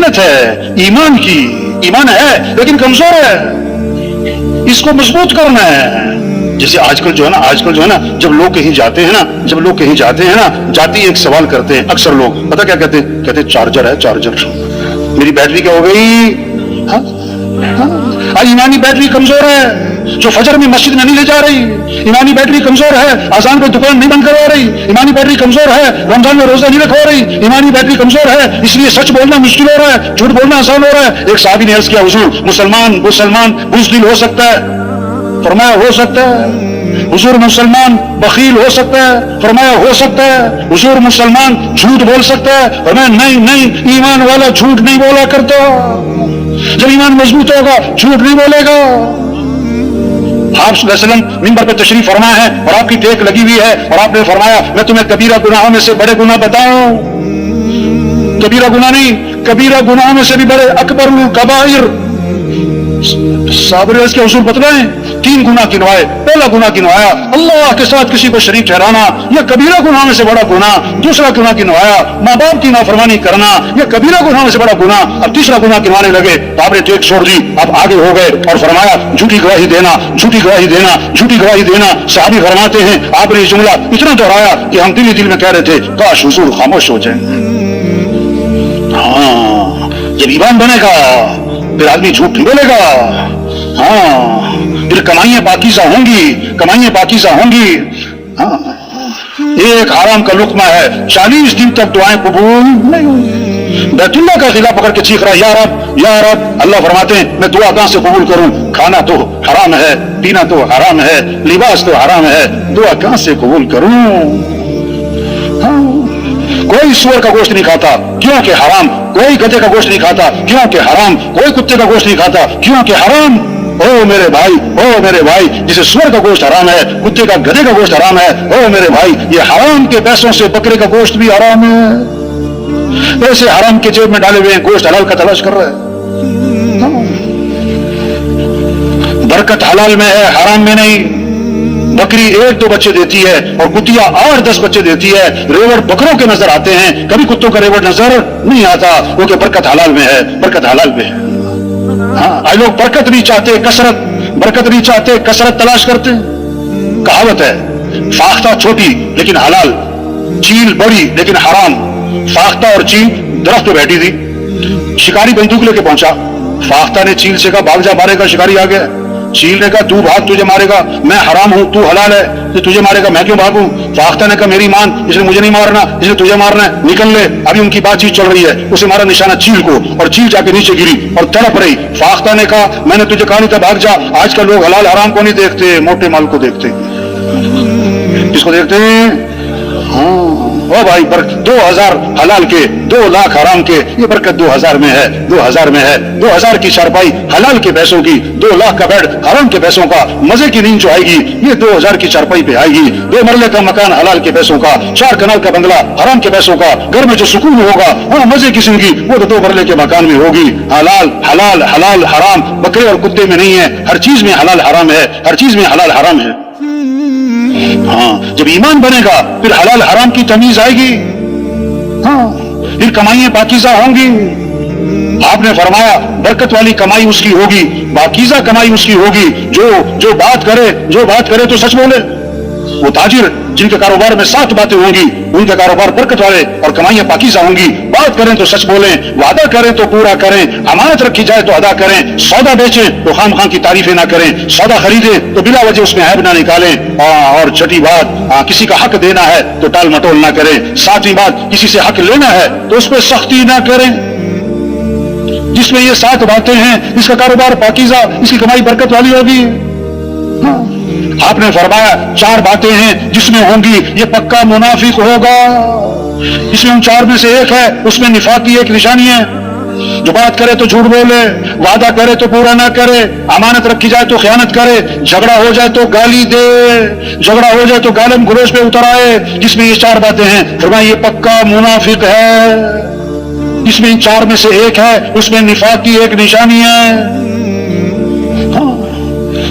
फजीलत है ईमान की। ईमान है लेकिन कमजोर है, इसको मजबूत करना है। जैसे आजकल जो है ना जब लोग कहीं जाते हैं ना जाती एक सवाल करते हैं अक्सर लोग, पता क्या कहते हैं? कहते चार्जर है, चार्जर मेरी बैटरी क्या हो गई? आज ईमानी बैटरी कमजोर है, जो फजर में मस्जिद में नहीं ले जा रही, ईमानी बैटरी कमजोर है, आजान पे दुकान नहीं बंद करवा रही, ईमानी बैटरी कमजोर है, रमजान में रोजा नहीं रखवा रही, ईमानी बैटरी कमजोर है, इसलिए सच बोलना मुश्किल हो रहा है, झूठ बोलना आसान हो रहा है। एक साहबी ने अर्ज किया, हुजूर मुसलमान बुज़दिल हो सकता है? फरमाया हो सकता है। हुजूर मुसलमान बखील हो सकता है? फरमाया हो सकता है। हुजूर मुसलमान झूठ बोल सकता है? फरमाया नहीं, ईमान वाला झूठ नहीं बोला करता। जब ईमान मजबूत होगा झूठ नहीं बोलेगा। आप सल्लल्लाहु अलैहि वसल्लम मिंबर पे तशरीफ फरमा है और आपकी टेक लगी हुई है और आपने फरमाया मैं तुम्हें कबीरा गुनाहों में से बड़े गुनाह बताऊं? कबीरा गुनाह नहीं, कबीरा गुनाहों में से भी बड़े अकबरुल कबाइर। साबरे के उसूल बतलाएं, 3 गुनाह गिनवाए। पहला गुनाह गिनवाया अल्लाह के साथ किसी को शरीक ठहराना, यह कबीरा गुनाह में से बड़ा गुनाह। दूसरा गुनाह गिनवाया माँ बाप की नाफरमानी करना, यह कबीरा गुनाह में से बड़ा गुनाह। अब तीसरा गुनाह गिनवाने लगे तो आपने टेक छोड़ दी, अब आगे हो गए और फरमाया झूठी गवाही देना, झूठी गवाही देना, झूठी गवाही देना। सहाबी फरमाते हैं आपने ये जुमला इतना दोहराया कि हम दिल में कह रहे थे काश हुजूर खामोश हो जाए। हाँ, जब ईमान बनेगा फिर आदमी झूठ नहीं बोलेगा। हाँ, फिर कमाइयां पाकीज़ा होंगी। हाँ, एक हराम का लुक्मा है, 40 दिन तक दुआएं कबूल नहीं हुई। बैतुल्लाह का गिला पकड़ के चीख रहा है या रब। अल्लाह फरमाते हैं मैं दुआ कहां से कबूल करूं? खाना तो हराम है, पीना तो हराम है, लिबास तो हराम है, दुआ कहां से कबूल करूं? हाँ, कोई सूअर का गोश्त नहीं खाता क्योंकि हराम, कोई गधे का गोश्त नहीं खाता क्योंकि हराम, कोई कुत्ते का गोश्त नहीं खाता क्योंकि हराम। ओ मेरे भाई, जिसे सूअर का गोश्त हराम है, कुत्ते का गधे का गोश्त हराम है, ओ मेरे भाई ये हराम के पैसों से बकरे का गोश्त भी हराम है। पैसे हराम के जेब में डाले हुए हैं, गोश्त हलाल का तलाश कर रहा है। बरकत हलाल में है, हराम में नहीं। बकरी 1-2 बच्चे देती है और कुतिया 8-10 बच्चे देती है। रेवड़ बकरों के नजर आते हैं, कभी कुत्तों का रेवड़ नजर नहीं आता, क्योंकि बरकत हलाल में है, बरकत हलाल में है। हाँ, लोग बरकत नहीं चाहते, कसरत तलाश करते। कहावत है फाख्ता छोटी लेकिन हलाल, चील बड़ी लेकिन हराम। फाख्ता और चील दरख्त पे बैठी थी, शिकारी बंदूक लेके पहुंचा। फाख्ता ने चील से कहा भाग जा, मारेगा। शिकारी आ गया। चील ने कहा तू भाग, तुझे मारेगा। मैं हराम हूं, तू हलाल है, तो तुझे मारेगा, मैं क्यों भागूं? फाख्ता ने कहा मेरी मान, इसने मुझे नहीं मारना, इसने तुझे मारना है, निकल ले। अभी उनकी बातचीत चल रही है। उसे मारा निशाना चील को और चील जाके नीचे गिरी और तड़प रही। फाख्ता ने कहा मैंने तुझे कहा नहीं था भाग जा। आजकल लोग हलाल हराम को नहीं देखते, मोटे माल को देखते। किसको देखते हैं? हाँ, ओ भाई 2000 हलाल के, 2 लाख हराम के, ये बरकत 2000 में है, 2000 में है। 2000 की चारपाई हलाल के पैसों की, 2 लाख का बेड हराम के पैसों का, मजे की नींद जो आएगी ये 2000 की चारपाई पे आएगी। 2 मरले का मकान हलाल के पैसों का, 4 कनाल का बंगला हराम के पैसों का, घर में जो सुकून होगा वहाँ मजे की जिंदगी वो तो 2 मरले के मकान में होगी। हलाल हराम बकरे और कुत्ते में नहीं है, हर चीज में हलाल हराम है, हर चीज में हलाल हराम है। हाँ, जब ईमान बनेगा फिर हलाल हराम की तमीज आएगी। हाँ, फिर कमाइयां पाकीज़ा होंगी। आपने फरमाया बरकत वाली कमाई उसकी होगी, पाकीज़ा कमाई उसकी होगी जो बात करे तो सच बोले। वो ताजिर जिनके कारोबार में 7 बातें होंगी उनके कारोबार बरकत वाले और कमाइयां पाकीज़ा होंगी। बात करें तो सच बोलें, वादा करें तो पूरा करें, अमानत रखी जाए तो अदा करें, सौदा बेचें तो खामखां की तारीफें ना करें, सौदा खरीदें तो बिला वजह उसमें ऐब ना निकालें। और छठी बात, किसी का हक देना है तो टाल मटोल ना करें। 7वीं बात, किसी से हक लेना है तो उस पर सख्ती ना करें। जिसमें ये 7 बातें हैं इसका कारोबार पाकीज़ा, इसकी कमाई बरकत वाली होगी। हाँ, आपने फरमाया 4 बातें हैं जिसमें होंगी ये पक्का मुनाफिक होगा। इसमें उन 4 में से एक है, उसमें निफाक की एक निशानी है। जो बात करे तो झूठ बोले, वादा करे तो पूरा ना करे, अमानत रखी जाए तो खयानत करे, झगड़ा हो जाए तो गाली दे, झगड़ा हो जाए तो गालम गुलोज पे उतर आए। जिसमें ये 4 बातें हैं फरमाया ये पक्का मुनाफिक है। इसमें इन 4 में से एक है, उसमें निफाक की एक निशानी है। हाँ,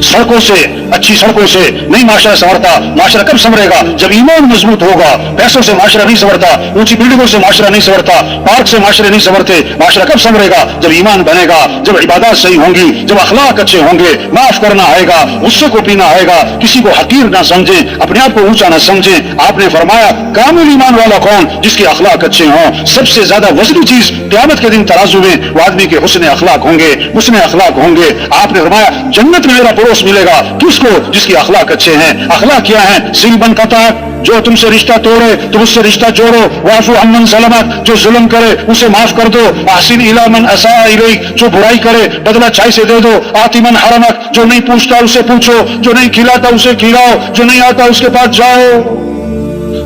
सड़कों से अच्छी सड़कों से नहीं माशरा संवरता। माशरा कब संवरेगा? जब ईमान मजबूत होगा। पैसों से माशरा नहीं संवरता, ऊंची बिल्डिंगों से माशरा नहीं संवरता, पार्क से माशरे नहीं संवरते। माशरा कब संवरेगा? जब ईमान बनेगा, जब इबादत सही होंगी, जब अखलाक अच्छे होंगे, माफ करना आएगा, गुस्से को पीना आएगा, किसी को हकीर ना समझें, अपने आप को ऊंचा ना समझें। आपने फरमाया कामिल ईमान वाला कौन? जिसके अखलाक अच्छे हों। सबसे ज्यादा वजनी चीज क़यामत के दिन तराजू में वो आदमी के हुस्न अखलाक होंगे, हुस्न अखलाक होंगे। आपने फरमाया जन्नत में मेरा पड़ोस मिलेगा किसको? जिसके अखलाक अच्छे हैं। अखलाक क्या है? सिल बन कता, जो तुमसे रिश्ता तोड़े तुम उससे रिश्ता जोड़ो। वाफु अम्मन सलमत, जो जुल्म करे उसे माफ कर दो। अहसिन इला मन असा इलैक, जो बुराई करे बदला चाय से दे दो। आतिमन हरमक, जो नहीं पूछता उसे पूछो, जो नहीं खिलाता उसे खिलाओ, जो नहीं आता उसके पास जाओ।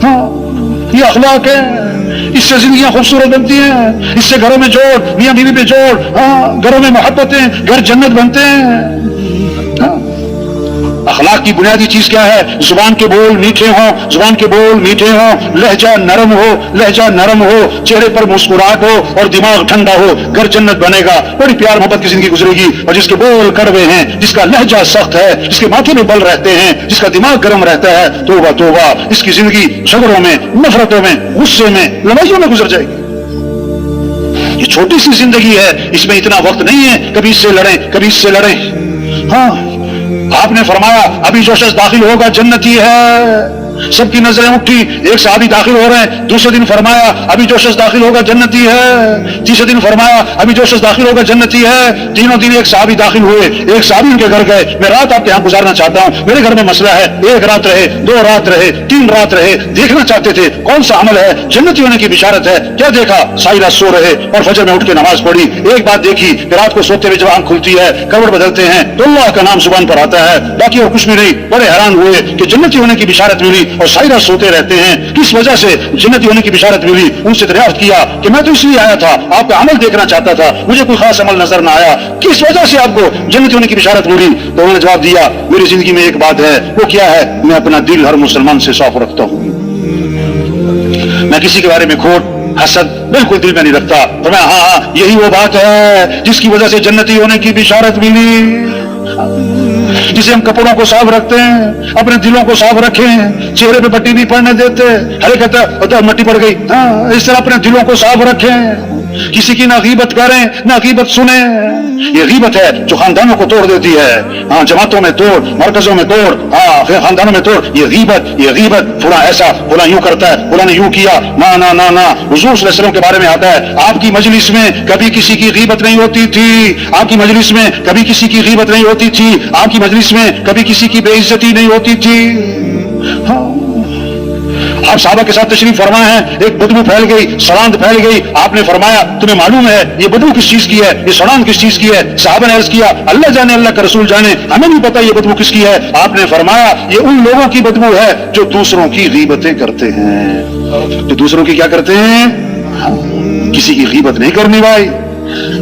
हाँ, ये अखलाक है। इससे जिंदगियां खूबसूरत बनती हैं। इससे घरों में जोड़, मियां बीवी पे जोड़, हाँ, घरों में मोहब्बतें, घर जन्नत बनते हैं। हाँ। अखलाक की बुनियादी चीज क्या है? जुबान के बोल मीठे हों, जुबान के बोल मीठे हों, लहजा नरम हो, लहजा नरम हो, चेहरे पर मुस्कुराहट हो और दिमाग ठंडा हो। घर जन्नत बनेगा। बड़ी प्यार मोहब्बत की जिंदगी गुजरेगी। और जिसके बोल कड़वे हैं, जिसका लहजा सख्त है, जिसके माथे में बल रहते हैं, जिसका दिमाग गर्म रहता है, तौबा तौबा, इसकी जिंदगी झगड़ों में, नफरतों में, गुस्से में, लड़ाइयों में गुजर जाएगी। ये छोटी सी जिंदगी है, इसमें इतना वक्त नहीं है कभी इससे लड़ें, कभी इससे लड़ें। हाँ, आपने फरमाया अभी जो शख्स दाखिल होगा जन्नती है। सबकी नजरें उठी। एक सहाबी दाखिल हो रहे हैं, दूसरे दिन फरमाया अभी जो शख्स दाखिल होगा जन्नती है। तीसरे दिन फरमाया अभी जो शख्स दाखिल होगा जन्नती है। तीनों दिन एक सहाबी दाखिल हुए। एक सहाबी उनके घर गए, मैं रात आपके यहाँ गुजारना चाहता हूँ, मेरे घर में मसला है। एक रात रहे, 2 रात रहे, 3 रात रहे। देखना चाहते थे कौन सा अमल है, जन्नती होने की बिशारत है। क्या देखा? सारी रात सो रहे और फजर में उठ के नमाज पढ़ी। एक बात देखी कि रात को सोते हुए जब आंख खुलती है, करवट बदलते हैं तो अल्लाह का नाम जुबान पर आता है, बाकी और कुछ भी नहीं। बड़े हैरान हुए कि जन्नती होने की बिशारत मिली और सारी रात सोते रहते हैं। किस वजह से जन्नती होने की बिशारत मिली? उनसे दरियाफ्त किया कि मैं तो इसलिए आया था, आपका अमल देखना चाहता था, मुझे कोई खास अमल नजर ना आया, किस वजह से आपको जन्नती होने की बिशारत मिली? तो उन्होंने जवाब दिया मेरी जिंदगी में एक बात है। वो क्या है? मैं अपना दिल हर मुसलमान से साफ रखता हूं। मैं किसी के बारे में खोट हसद बिल्कुल दिल में नहीं रखता। तो मैं हाँ, यही वो बात है जिसकी वजह से जन्नती होने की बिशारत मिली। जिसे हम कपड़ों को साफ रखते हैं, अपने दिलों को साफ रखें, चेहरे पे पट्टी नहीं पड़ने देते। हरे कहता मट्टी पड़ गई, हाँ, इस तरह अपने दिलों को साफ रखें। किसी की ना गीबत करें, ना गीबत सुने। ये गीबत है जो खानदानों को तोड़ देती है। हाँ, जमातों में तोड़, मरकजों में तोड़, हाँ, खानदानों में तोड़। ये गीबत, फुला ऐसा, फुला यूं करता है, फुला ने यूं किया। ना ना ना ना, हुजूर सल्लल्लाहु अलैहि वसल्लम के बारे में आता है आपकी मजलिस में कभी किसी की गीबत नहीं होती थी। आपकी मजलिस में कभी किसी की गीबत नहीं होती थी। आपकी मजलिस में कभी किसी की बेइज्जती नहीं होती थी। हाँ, आप साहबा के साथ तशरीफ फरमा है, एक बदबू फैल गई, सड़ांध फैल गई। आपने फरमाया तुम्हें मालूम है ये बदबू किस चीज की है, ये सड़ांध किस चीज की है? साहबा ने अर्ज किया अल्लाह जाने, अल्लाह का रसूल जाने, हमें नहीं पता ये बदबू किसकी है। आपने फरमाया ये उन लोगों की बदबू है जो दूसरों की गीबतें करते हैं। जो दूसरों की क्या करते हैं? हाँ, किसी की गीबत नहीं करनी भाई।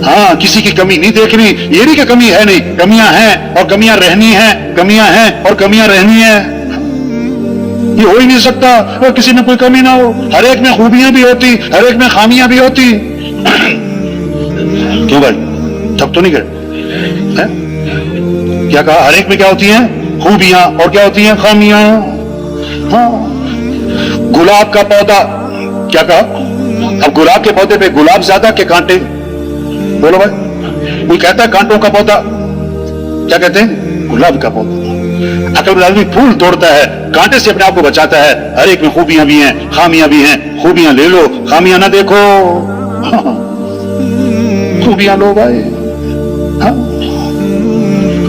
हाँ, किसी की कमी नहीं देखनी। ये नहीं कि कमी है नहीं, कमियां हैं और कमियां रहनी है, कमियां हैं और कमियां रहनी है। ये हो ही नहीं सकता और किसी में कोई कमी ना हो। हर एक में खूबियां भी होती, हर एक में खामियां भी होती। क्यों भाई, थक तो नहीं गए? क्या कहा? हर एक में क्या होती हैं? खूबियां और क्या होती हैं? खामियां। हाँ, गुलाब का पौधा, क्या कहा? अब गुलाब के पौधे पे गुलाब ज्यादा के कांटे? बोलो भाई, कोई कहता है कांटों का पौधा, क्या कहते हैं? गुलाब का पौधा। अकल आदमी फूल तोड़ता है, कांटे से अपने आप को बचाता है। हर एक में खूबियां भी हैं, खामियां भी हैं। खूबियां ले लो, खामियां ना देखो। खूबियां लो भाई। हाँ?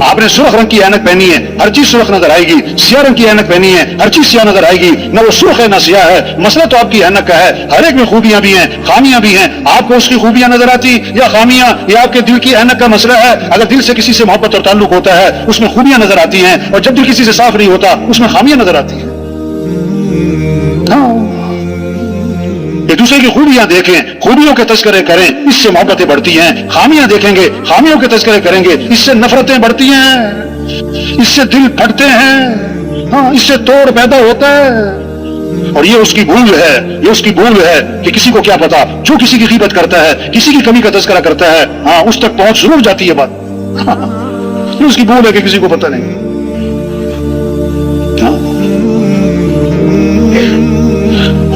आपने सुर्ख रंग की ऐनक पहनी है, हर चीज सुर्ख नजर आएगी। सियाह रंग की ऐनक पहनी है, हर चीज सियाह नजर आएगी। न वो सुर्ख है न सियाह है, मसला तो आपकी ऐनक का है। हर एक में खूबियां भी हैं, खामियां भी हैं। आपको उसकी खूबियां नजर आती या खामियां, या आपके दिल की ऐनक का मसला है। अगर दिल से किसी से मोहब्बत और ताल्लुक होता है उसमें खूबियां नजर आती हैं, और जब दिल किसी से साफ नहीं होता उसमें खामियां नजर आती हैं। एक दूसरे की खूबियां देखें, खूबियों के तस्करे करें, इससे मोहब्बतें बढ़ती हैं। खामियां देखेंगे, खामियों के तस्करे करेंगे, इससे नफरतें बढ़ती हैं, इससे दिल फटते हैं। हाँ, इससे तोड़ पैदा होता है। और ये उसकी भूल है, ये उसकी भूल है कि किसी को क्या पता, जो किसी की गीबत करता है, किसी की कमी का तस्करा करता है, हाँ, उस तक पहुंच जरूर जाती है बात। हाँ, ये उसकी भूल है कि किसी को पता नहीं।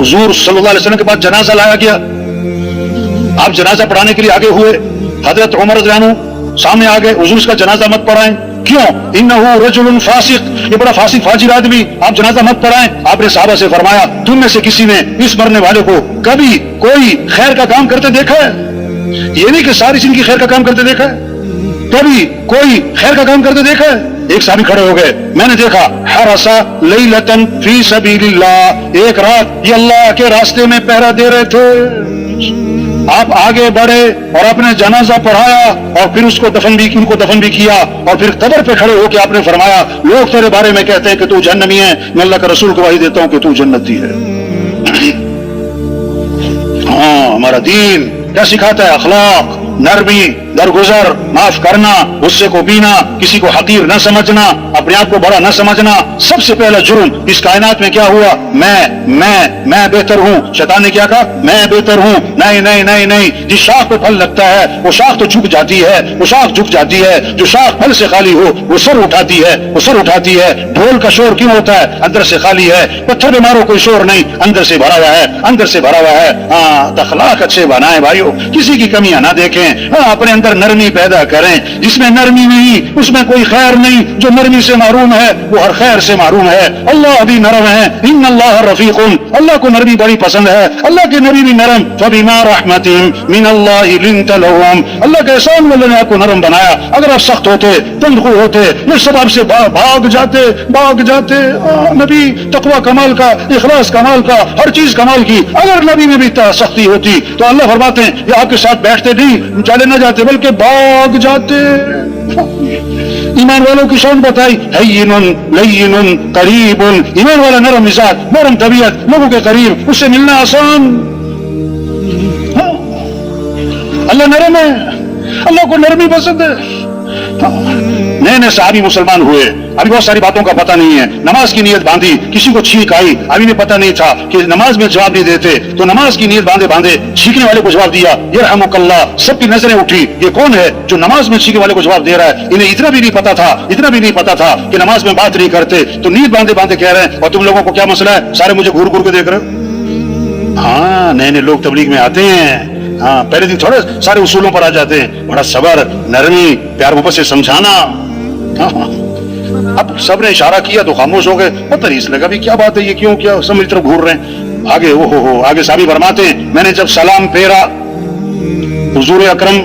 حضور صلی اللہ علیہ وسلم کے بعد جنازہ لایا گیا. آپ جنازہ پڑھانے کے لیے آگے ہوئے. حضرت عمر رضی اللہ عنہ سامنے آ گئے. حضور اس کا جنازہ مت پڑھائیں. کیوں؟ انہ رجل فاسق، یہ بڑا فاسق فاجر آدمی، آپ جنازہ مت پڑھائیں. آپ نے صحابہ سے فرمایا تم میں سے کسی نے اس مرنے والے کو کبھی کوئی خیر کا کام کرتے دیکھا ہے؟ یہ نہیں کہ ساری زندگی خیر کا کام کرتے دیکھا ہے، کبھی کوئی خیر کا کام کرتے دیکھا ہے؟ ایک صحابی کھڑے ہو گئے. میں نے دیکھا حرسا لیلتن فی سبیل اللہ، ایک رات یہ اللہ کے راستے میں پہرا دے رہے تھے. آپ آگے بڑھے اور اپنے جنازہ پڑھایا اور پھر اس کو ان کو دفن بھی کیا اور پھر قبر پہ کھڑے ہو کے آپ نے فرمایا لوگ تیرے بارے میں کہتے ہیں کہ تو جہنمی ہے، میں اللہ کا رسول گواہی دیتا ہوں کہ تو جنتی ہے. ہاں، ہمارا دین کیا سکھاتا ہے؟ اخلاق، نرمی، درگزر، معاف کرنا، غصے کو پینا، کسی کو حقیر نہ سمجھنا، اپنے آپ کو بڑا نہ سمجھنا. سب سے پہلا جرم اس کائنات میں کیا ہوا؟ میں بہتر ہوں. شیطان نے کیا کہا؟ میں بہتر ہوں. نہیں نہیں نہیں نہیں، جس شاخ پہ پھل لگتا ہے وہ شاخ تو جھک جاتی ہے، وہ شاخ جھک جاتی ہے. جو شاخ پھل سے خالی ہو وہ سر اٹھاتی ہے، وہ سر اٹھاتی ہے. ڈھول کا شور کیوں ہوتا ہے؟ اندر سے خالی ہے. پتھر پہ مارو کوئی شور نہیں، اندر سے بھرا ہوا ہے، اندر سے بھرا ہوا ہے. ہاں، اخلاق اچھے بنائیں بھائیو، کسی کی کمیاں نہ دیکھیں. ہاں، اپنے اندر نرمی پیدا کریں. جس میں نرمی نہیں اس میں کوئی خیر نہیں. جو نرمی سے محروم ہے وہ ہر خیر سے محروم ہے. اللہ بھی نرم ہے. ان اللہ رفیق، اللہ کو نرمی بڑی پسند ہے. اللہ کے نبی بھی نرم. فبما رحمت من اللہ لنت لهم، اللہ کے احسان میں اللہ نے آپ کو نرم بنایا. اگر آپ سخت ہوتے، تندخو ہوتے، یہ سب آپ سے بھاگ جاتے. نبی تقوی کمال کا، اخلاص کمال کا، ہر چیز کمال کی. اگر نبی میں بھی سختی ہوتی تو اللہ فرماتے ہیں یہ آپ کے ساتھ بیٹھتے نہیں، چلے نہ جاتے بلکہ بھاگ جاتے. ایمان والوں کی شان بتائی، ہین لین قریب. ایمان والا نرم مزاج، نرم طبیعت، لوگوں کے قریب، اس سے ملنا آسان. اللہ نرم ہے، اللہ کو نرمی پسند ہے. نئے نئے صحابی مسلمان ہوئے، ابھی بہت ساری باتوں کا پتہ نہیں ہے. نماز کی نیت باندھی، کسی کو چھینک آئی، ابھی بھی پتہ نہیں تھا کہ نماز میں جواب نہیں دیتے، تو نماز کی نیت باندھے چھینکنے والے کو جواب دیا، یرحمک اللہ. سب کی نظریں اٹھی، یہ کون ہے جو نماز میں چھینکنے والے کو جواب دے رہا ہے؟ انہیں اتنا بھی نہیں پتا تھا کہ نماز میں بات نہیں کرتے، تو نیت باندھے کہہ رہے ہیں. اور تم لوگوں کو کیا مسئلہ ہے؟ سارے مجھے گھور کے دیکھ رہے ہو. ہاں، نئے لوگ تبلیغ میں آتے ہیں، ہاں، پہلے دن تھوڑے سارے اصولوں پر آ جاتے ہیں. بڑا صبر، نرمی، پیار محبت سے سمجھانا. اب سب نے اشارہ کیا تو خاموش ہو گئے. پتہ نہیں اس لگا بھی کیا بات ہے، یہ کیوں کیا سب میری طرف گھور رہے ہیں. آگے آگے صحابی فرماتے ہیں میں نے جب سلام پھیرا، حضور اکرم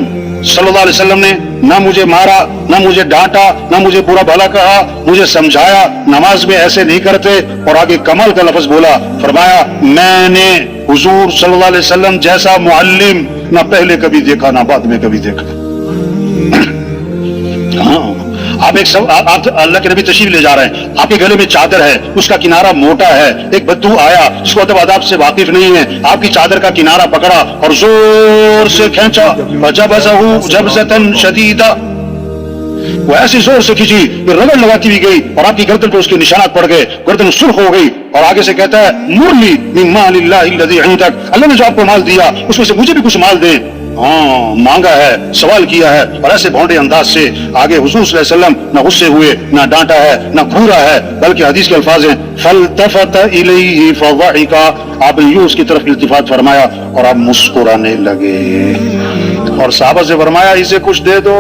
صلی اللہ علیہ وسلم نے نہ مجھے مارا، نہ مجھے ڈانٹا، نہ مجھے برا بھلا کہا، مجھے سمجھایا نماز میں ایسے نہیں کرتے. اور آگے کمال کا لفظ بولا، فرمایا میں نے حضور صلی اللہ علیہ وسلم جیسا معلم نہ پہلے کبھی دیکھا نہ بعد میں کبھی دیکھا. آپ اللہ کے نبی تشریف لے جا رہے ہیں، آپ کے گلے میں چادر ہے، اس کا کنارہ موٹا ہے. ایک بدو آیا جس کو ادب آداب سے واقف نہیں ہے، آپ کی چادر کا کنارہ پکڑا اور زور سے کھینچا. جبزۃ شدیدہ، وہ ایسی زور سے کھینچی کہ رگڑ لگاتی بھی گئی اور آپ کی گردن پہ اس کے نشانات پڑ گئے، گردن سرخ ہو گئی. اور آگے سے کہتا ہے مرلی من مال اللہ الذی عندک، اللہ نے جو آپ کو مال دیا اس میں سے مجھے بھی کچھ مال دیں. ہاں، مانگا ہے، سوال کیا ہے. اور ایسے بھونڈے انداز سے آگے حضور صلی اللہ علیہ وسلم نہ غصے ہوئے، نہ ڈانٹا ہے، نہ گھورا ہے، بلکہ حدیث کے الفاظ ہیں فالتفت الیہ فضحک، آپ نے یوں اس کی طرف التفات فرمایا اور آپ مسکرانے لگے. اور صحابہ سے فرمایا اسے کچھ دے دو،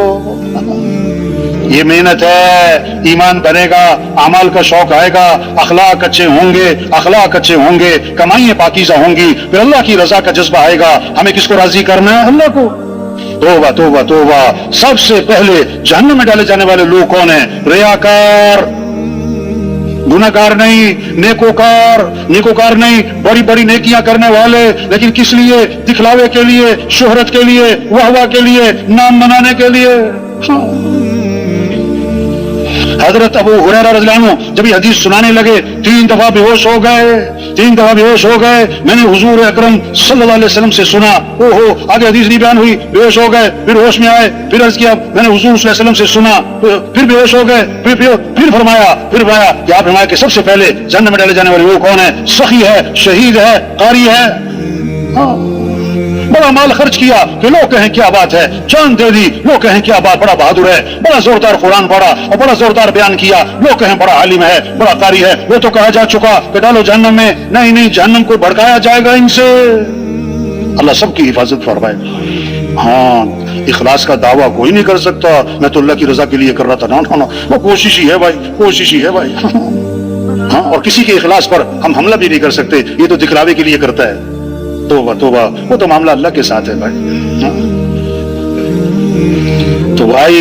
یہ محنت ہے، ایمان بنے گا، اعمال کا شوق آئے گا، اخلاق اچھے ہوں گے، کمائیاں پاکیزہ ہوں گی، پھر اللہ کی رضا کا جذبہ آئے گا. ہمیں کس کو راضی کرنا ہے؟ اللہ کو. توبہ توبہ توبہ. سب سے پہلے جہنم میں ڈالے جانے والے لوگ کون ہیں؟ ریاکار، گناہگار نہیں، نیکوکار نہیں، بڑی بڑی نیکیاں کرنے والے لیکن کس لیے؟ دکھلاوے کے لیے، شہرت کے لیے، واہ کے لیے، نام منانے کے لیے. حضرت ابو ہریرہ رضی اللہ عنہ جب یہ حدیث سنانے لگے 3 دفعہ بے ہوش ہو گئے. میں نے حضور اکرم صلی اللہ علیہ وسلم سے سنا، آگے حدیث نہیں بیان ہوئی، بے ہوش ہو گئے، پھر ہوش میں آئے، پھر عرض کیا میں نے حضور صلی اللہ علیہ وسلم سے سنا، پھر بے ہوش ہو گئے، پھر فرمایا کہ آپ فرمایا کہ سب سے پہلے جنت میں ڈالے جانے والے وہ کون ہیں؟ سخی ہے، شہید ہے، قاری ہے. بڑا پورا مال خرچ کیا کہ لوگ کہیں کیا بات ہے، جان دے دی لوگ کہیں کیا بات، بڑا بہادر ہے، بڑا زوردار قرآن پڑھا اور بڑا زوردار بیان کیا، لوگ کہیں بڑا عالم ہے، بڑا قاری ہے، وہ تو کہا جا چکا کہ ڈالو جہنم میں، نہیں جہنم کو بھڑکایا جائے گا ان سے۔ اللہ سب کی حفاظت فرمائے۔ ہاں اخلاص کا دعویٰ کوئی نہیں کر سکتا میں تو اللہ کی رضا کے لیے کر رہا تھا، نا وہ کوشش ہی ہے بھائی، کوشش ہی ہے بھائی۔ ہاں اور کسی کے اخلاص پر ہم حملہ بھی نہیں کر سکتے، یہ تو دکھلاوے کے لیے کرتا ہے۔ توبہ توبہ، وہ تو معاملہ اللہ کے ساتھ ہے بھائی۔ تو بھائی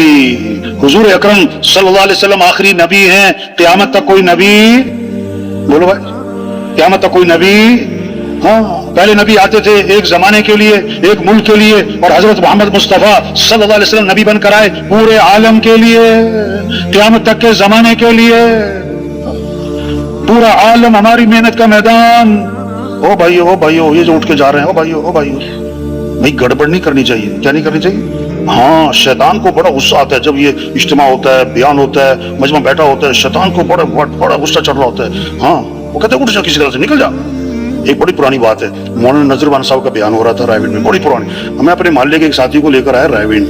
حضور اکرم صلی اللہ علیہ وسلم آخری نبی ہیں، قیامت تک کوئی نبی، بولو بھائی، قیامت تک کوئی نبی، ہاں پہلے نبی آتے تھے ایک زمانے کے لیے، ایک ملک کے لیے، اور حضرت محمد مصطفیٰ صلی اللہ علیہ وسلم نبی بن کر آئے پورے عالم کے لیے، قیامت تک کے زمانے کے لیے، پورا عالم ہماری محنت کا میدان۔ او بھائیو یہ جو اٹھ کے جا رہے ہیں، او بھائیو بھائی گڑبڑ نہیں کرنی چاہیے، کیا نہیں کرنی چاہیے؟ ہاں شیطان کو بڑا غصہ آتا ہے جب یہ اجتماع ہوتا ہے، بیان ہوتا ہے، مجمع بیٹھا ہوتا ہے، شیطان کو بڑا غصہ چڑھ رہا ہوتا ہے۔ ہاں وہ کہتے ہیں اٹھ جا، کسی طرح سے نکل جا۔ ایک بڑی پرانی بات ہے، مولانا نذر صاحب کا بیان ہو رہا تھا رائے وینڈ میں، بڑی پرانی۔ ہمیں اپنے محلے کے ایک ساتھی کو لے کر آیا رائے وینڈ،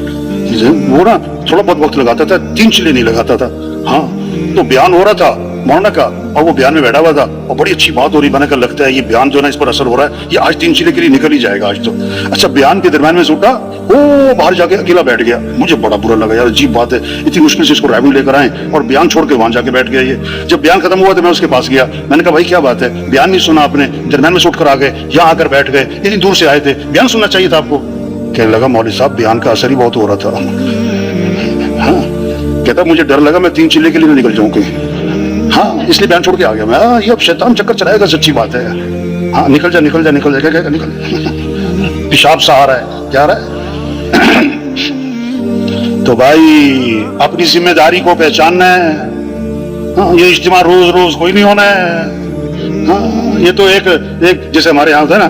وہ نا تھوڑا بہت وقت لگاتا تھا، 3 چلے نہیں لگاتا تھا۔ ہاں تو بیان ہو رہا تھا مولانا کا، اور وہ بیان میں بیٹھا ہوا تھا اور بڑی اچھی بات ہو رہی، میں نے کہا لگتا ہے یہ بیان جو ہے نا اس پر اثر ہو رہا ہے، یہ آج 3 چلے کے لیے نکل ہی جائے گا آج تو۔ اچھا بیان کے درمیان میں سے اٹھا، وہ باہر جا کے اکیلا بیٹھ گیا، مجھے بڑا برا لگا یار، عجیب بات ہے، اتنی مشکل سے اس کو رائے لے کر آئے اور بیان چھوڑ کے وہاں جا کے بیٹھ گیا۔ یہ جب بیان ختم ہوا تو میں اس کے پاس گیا، میں نے کہا بھائی کیا بات ہے، بیان نہیں سنا آپ نے، درمیان میں سے اٹھ کر آ گئے، یہاں آ کر بیٹھ گئے، اتنی دور سے آئے تھے، بیان سننا چاہیے تھا آپ کو۔ کہنے لگا مولوی صاحب بیان کا اثر ہی بہت ہو رہا تھا۔ ہاں کہتا مجھے ڈر لگا میں 3 چلے کے لیے نہ نکل جاؤں کہیں، ہاں اس لیے بیان چھوڑ کے آ گیا میں۔ یہ اب شیطان چکر چلائے گا، سچی بات ہے۔ ہاں نکل جا کیا نکل پیشاب سا آ رہا ہے، کیا آ رہا ہے؟ تو بھائی اپنی ذمہ داری کو پہچاننا ہے۔ ہاں یہ اجتماع روز کوئی نہیں ہونا ہے۔ ہاں یہ تو ایک جیسے ہمارے یہاں ہوتا ہے نا،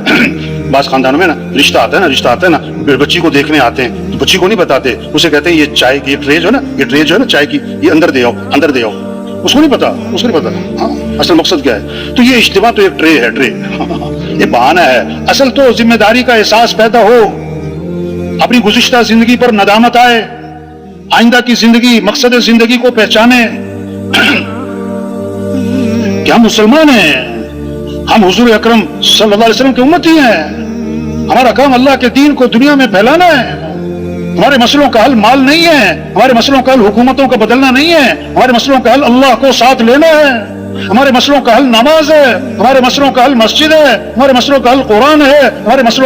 بعض خاندانوں میں نا رشتہ آتا ہے نا بچی کو دیکھنے آتے ہیں، بچی کو نہیں بتاتے، اسے کہتے ہیں یہ چائے کی ٹرے جو ہے نا چائے کی، یہ اندر دے آؤ۔ اس کو نہیں پتا ہاں اصل مقصد کیا ہے۔ تو یہ اجتماع تو ایک ٹرے ہے، یہ بہانہ ہے، اصل تو ذمہ داری کا احساس پیدا ہو، اپنی گزشتہ زندگی پر ندامت آئے، آئندہ کی زندگی، مقصد زندگی کو پہچانے کہ ہم مسلمان ہیں، ہم حضور اکرم صلی اللہ علیہ وسلم کے امتی ہیں، ہمارا کام اللہ کے دین کو دنیا میں پھیلانا ہے۔ ہمارے مسئلوں کا حل مال نہیں ہے، ہمارے مسئلوں کا حل حکومتوں کا بدلنا نہیں ہے، ہمارے مسئلوں کا حل اللہ کو ساتھ لینا ہے، ہمارے مسئلوں کا حل نماز ہے، ہمارے مسئلوں کا حل مسجد ہے، ہمارے مسئلوں کا حل قرآن ہے، ہمارے مسئلوں